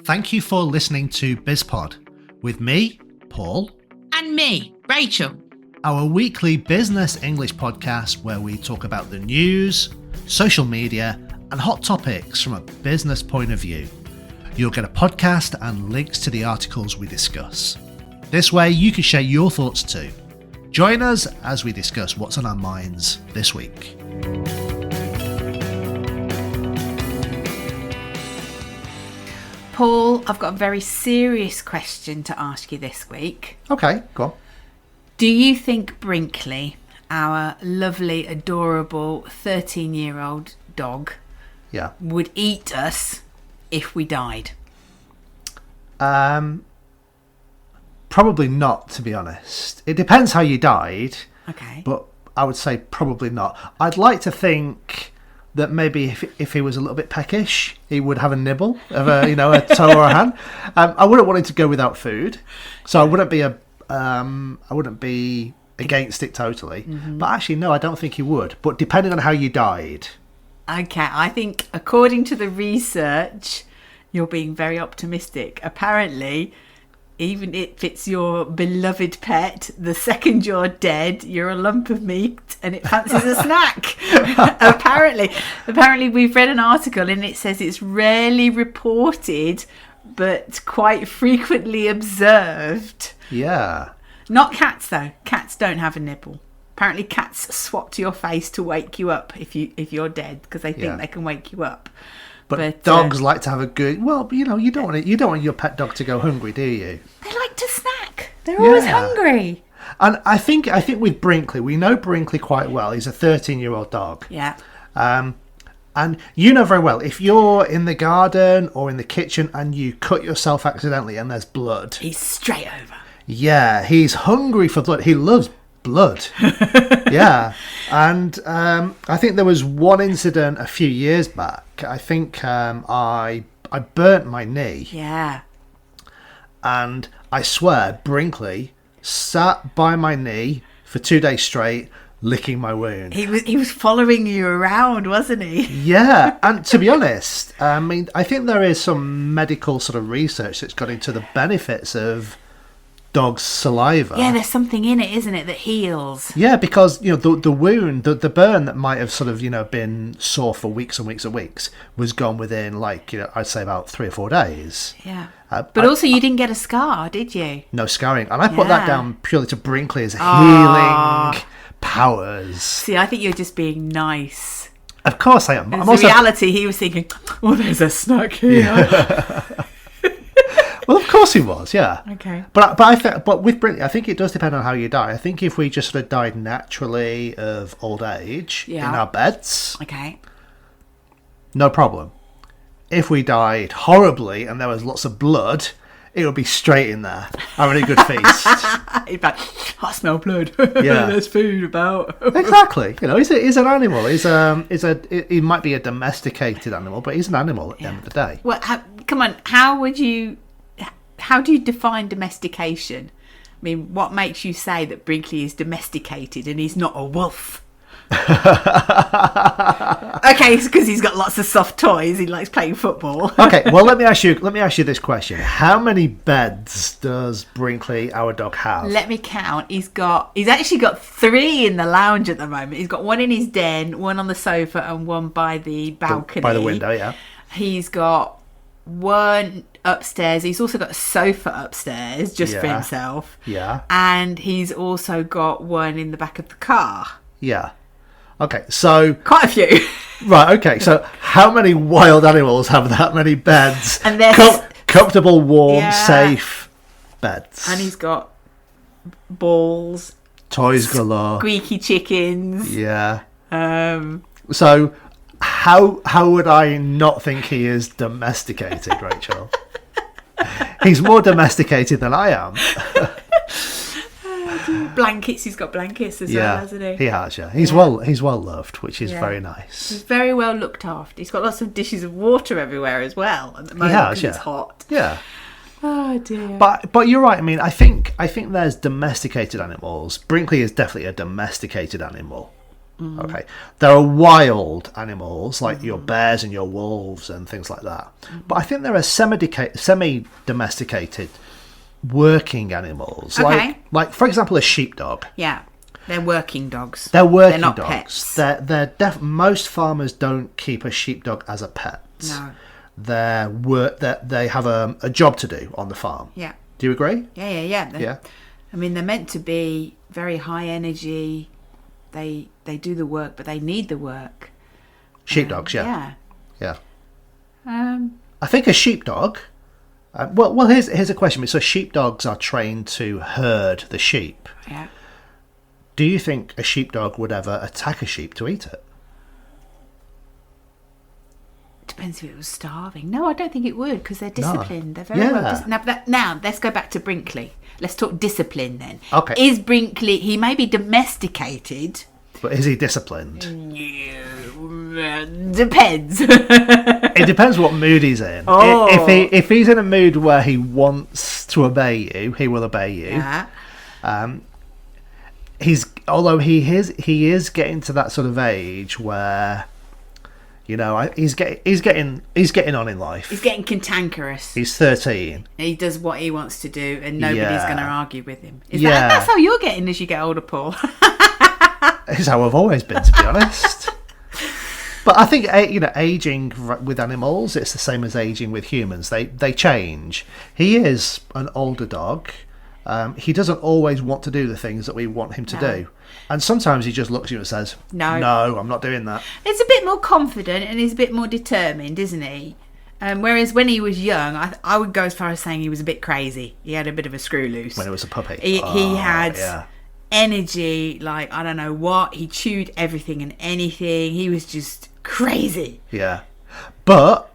Thank you for listening to BizPod with me, Paul. And me, Rachel. Our weekly business English podcast where we talk about the news, social media, and hot topics from a business point of view. You'll get a podcast and links to the articles we discuss. This way you can share your thoughts too. Join us as we discuss what's on our minds this week. Paul, I've got a very serious question to ask you this week. Okay, go on. Do you think Brinkley, our lovely, adorable 13-year-old dog, would eat us if we died? Probably not, to be honest. It depends how you died. Okay. But I would say probably not. I'd like to think that maybe if he was a little bit peckish, he would have a nibble of a toe or a hand. I wouldn't want him to go without food, so I wouldn't be against it totally. Mm-hmm. But actually, no, I don't think he would. But depending on how you died. Okay, I think according to the research, you're being very optimistic. Apparently, even if it's your beloved pet, the second you're dead, you're a lump of meat and it fancies a snack. Apparently, we've read an article and it says it's rarely reported, but quite frequently observed. Yeah. Not cats, though. Cats don't have a nibble. Apparently, cats swap to your face to wake you up if you're dead because they think they can wake you up. But dogs like to have a good. Well, you don't want your pet dog to go hungry, do you? They like to snack. They're always hungry. And I think with Brinkley, we know Brinkley quite well. He's a 13-year-old dog. Yeah. And you know very well if you're in the garden or in the kitchen and you cut yourself accidentally and there's blood, he's straight over. Yeah, he's hungry for blood. He loves blood. Yeah. And I think there was one incident a few years back. I think I burnt my knee. Yeah. And I swear Brinkley sat by my knee for 2 days straight licking my wound. He was following you around, wasn't he? Yeah. And to be honest, I think there is some medical sort of research that's got into the benefits of dog's saliva. Yeah, there's something in it, isn't it, that heals? Yeah, because the wound, the burn that might have sort of been sore for weeks and weeks and weeks was gone within I'd say about 3 or 4 days. Yeah. But also you didn't get a scar, did you? No scarring, and I put that down purely to Brinkley's healing powers. See, I think you're just being nice. Of course I am. In reality, he was thinking, "Oh, there's a snack here." Yeah. Well, of course he was, yeah. Okay. But with Brinkley, I think it does depend on how you die. I think if we just sort of died naturally of old age in our beds, okay, no problem. If we died horribly and there was lots of blood, it would be straight in there, having a good feast. In fact, I smell blood. Yeah. There's food about. Exactly. He's an animal. He might be a domesticated animal, but he's an animal at the end of the day. Well, come on. How do you define domestication? I mean, what makes you say that Brinkley is domesticated and he's not a wolf? Okay, it's because he's got lots of soft toys. He likes playing football. Okay, well let me ask you this question: how many beds does Brinkley, our dog, have? Let me count. He's actually got 3 in the lounge at the moment. He's got one in his den, one on the sofa, and one by the balcony. By the window, yeah. He's got one upstairs. He's also got a sofa upstairs just for himself. Yeah. And he's also got one in the back of the car. Yeah. Okay, so quite a few. Right, okay. So how many wild animals have that many beds? And they're comfortable, warm, safe beds. And he's got balls, toys galore, squeaky chickens. Yeah. So how would I not think he is domesticated, Rachel? He's more domesticated than I am. Blankets, he's got blankets as well, hasn't he? He has, yeah. He's well loved, which is very nice. He's very well looked after. He's got lots of dishes of water everywhere as well at the moment. He has, it's hot. Yeah. Oh dear. But you're right. I mean, I think there's domesticated animals. Brinkley is definitely a domesticated animal. Okay, there are wild animals like your bears and your wolves and things like that, but I think there are semi-domesticated working animals, Okay. like for example a sheepdog. Yeah. They're working dogs. They're working not dogs. pets. Most farmers don't keep a sheepdog as a pet. No. They have a job to do on the farm. Yeah. Do you agree? Yeah. Yeah. I mean, they're meant to be very high energy. They do the work, but they need the work. Sheepdogs, yeah. Yeah. I think a sheepdog. Well, here's a question. So sheepdogs are trained to herd the sheep. Yeah. Do you think a sheepdog would ever attack a sheep to eat it? Depends if it was starving. No, I don't think it would, because they're disciplined. They're very Yeah. well disciplined. Now, let's go back to Brinkley. Let's talk discipline then. Okay. Is Brinkley, he may be domesticated. But is he disciplined? Depends. It depends what mood he's in. Oh. If he's in a mood where he wants to obey you, he will obey you. Yeah. He is getting to that sort of age where, he's getting on in life. He's getting cantankerous. He's 13. He does what he wants to do, and nobody's Yeah. going to argue with him. Yeah. That's how you're getting as you get older, Paul? It's how I've always been, to be honest. But I think aging with animals, it's the same as aging with humans. They change. He is an older dog. He doesn't always want to do the things that we want him to do. And sometimes he just looks at you and says, No, I'm not doing that. It's a bit more confident and he's a bit more determined, isn't he? Whereas when he was young, I would go as far as saying he was a bit crazy. He had a bit of a screw loose. When he was a puppy. He had energy, like, I don't know what. He chewed everything and anything. He was just crazy. Yeah. But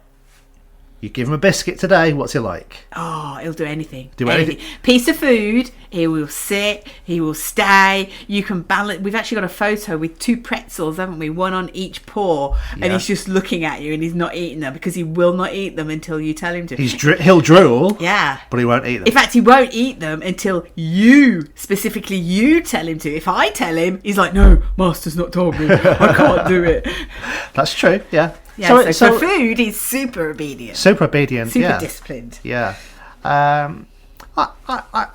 you give him a biscuit today, what's he like? Oh, he'll do anything. Anything. Piece of food, he will sit, he will stay. You can balance. We've actually got a photo with 2 pretzels, haven't we? One on each paw. Yeah. And he's just looking at you and he's not eating them because he will not eat them until you tell him to. He'll drool. Yeah. But he won't eat them. In fact, he won't eat them until you tell him to. If I tell him, he's like, no, Master's not told me. I can't do it. That's true, yeah. Yeah, so for food, he's super obedient. Super obedient, super disciplined. Yeah. I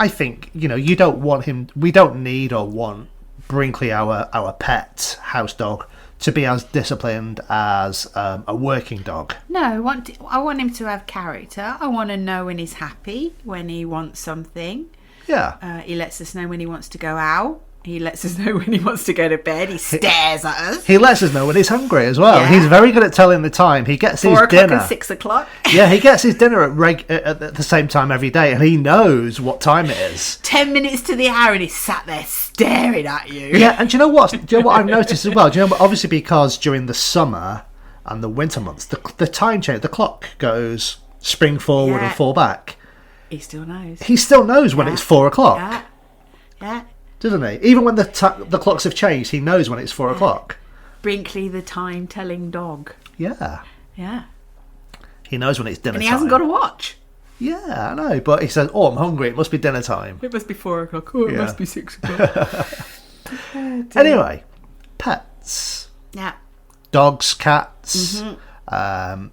think, you don't want him, we don't need or want Brinkley, our pet house dog, to be as disciplined as a working dog. No, I want him to have character. I want to know when he's happy, when he wants something. Yeah. He lets us know when he wants to go out. He lets us know when he wants to go to bed. He stares at us. He lets us know when he's hungry as well. Yeah. He's very good at telling the time. He gets his 4 o'clock dinner. and 6 o'clock. Yeah, he gets his dinner at the same time every day, and he knows what time it is. 10 minutes to the hour, and he's sat there staring at you. Yeah, and do you know what I've noticed as well? Do you know, obviously because during the summer and the winter months, the time change, the clock goes spring forward and fall back. He still knows. He still knows when it's 4 o'clock. Yeah. Doesn't he? Even when the clocks have changed, he knows when it's 4 o'clock. Brinkley, the time-telling dog. Yeah. Yeah. He knows when it's dinner time. And he hasn't got a watch. Yeah, I know. But he says, oh, I'm hungry. It must be dinner time. It must be 4 o'clock. Oh, it must be 6 o'clock. Anyway, pets. Yeah. Dogs, cats,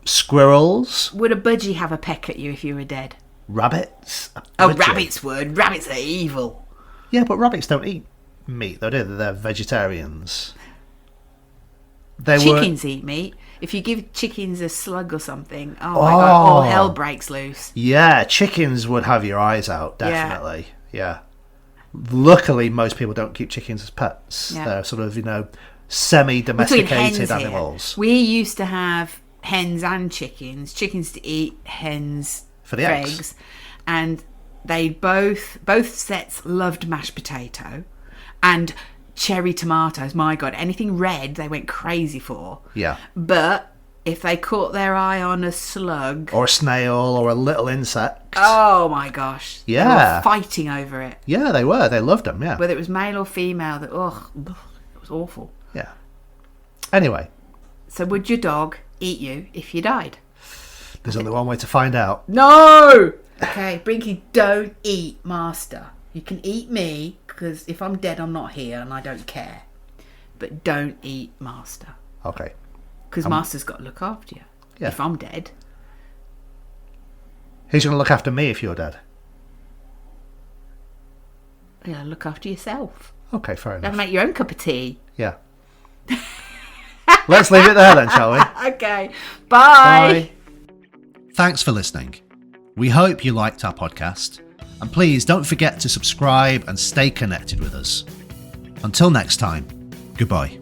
squirrels. Would a budgie have a peck at you if you were dead? Rabbits. Oh, rabbits would. Rabbits are evil. Yeah, but rabbits don't eat meat, though, do they? They're vegetarians. Chickens eat meat. If you give chickens a slug or something, oh my God, all hell breaks loose. Yeah, chickens would have your eyes out, definitely. Yeah. Luckily, most people don't keep chickens as pets. Yeah. They're sort of, semi-domesticated animals. We used to have hens and chickens. Chickens to eat, hens for the eggs. And they both sets loved mashed potato and cherry tomatoes. My God, anything red they went crazy for. Yeah. But if they caught their eye on a slug or a snail or a little insect, oh my gosh, they were fighting over it. Yeah, they were. They loved them. Yeah. Whether it was male or female, it was awful. Yeah. Anyway. So would your dog eat you if you died? There's only one way to find out. No. Okay, Brinky, don't eat Master. You can eat me, because if I'm dead, I'm not here, and I don't care. but don't eat Master. Okay. Because Master's got to look after you. Yeah. If I'm dead. Who's going to look after me if you're dead? Yeah, look after yourself. Okay, fair Don't enough. make your own cup of tea. Yeah. Let's leave it there then, shall we? Okay. Bye. Thanks for listening. We hope you liked our podcast. And please don't forget to subscribe and stay connected with us. Until next time, goodbye.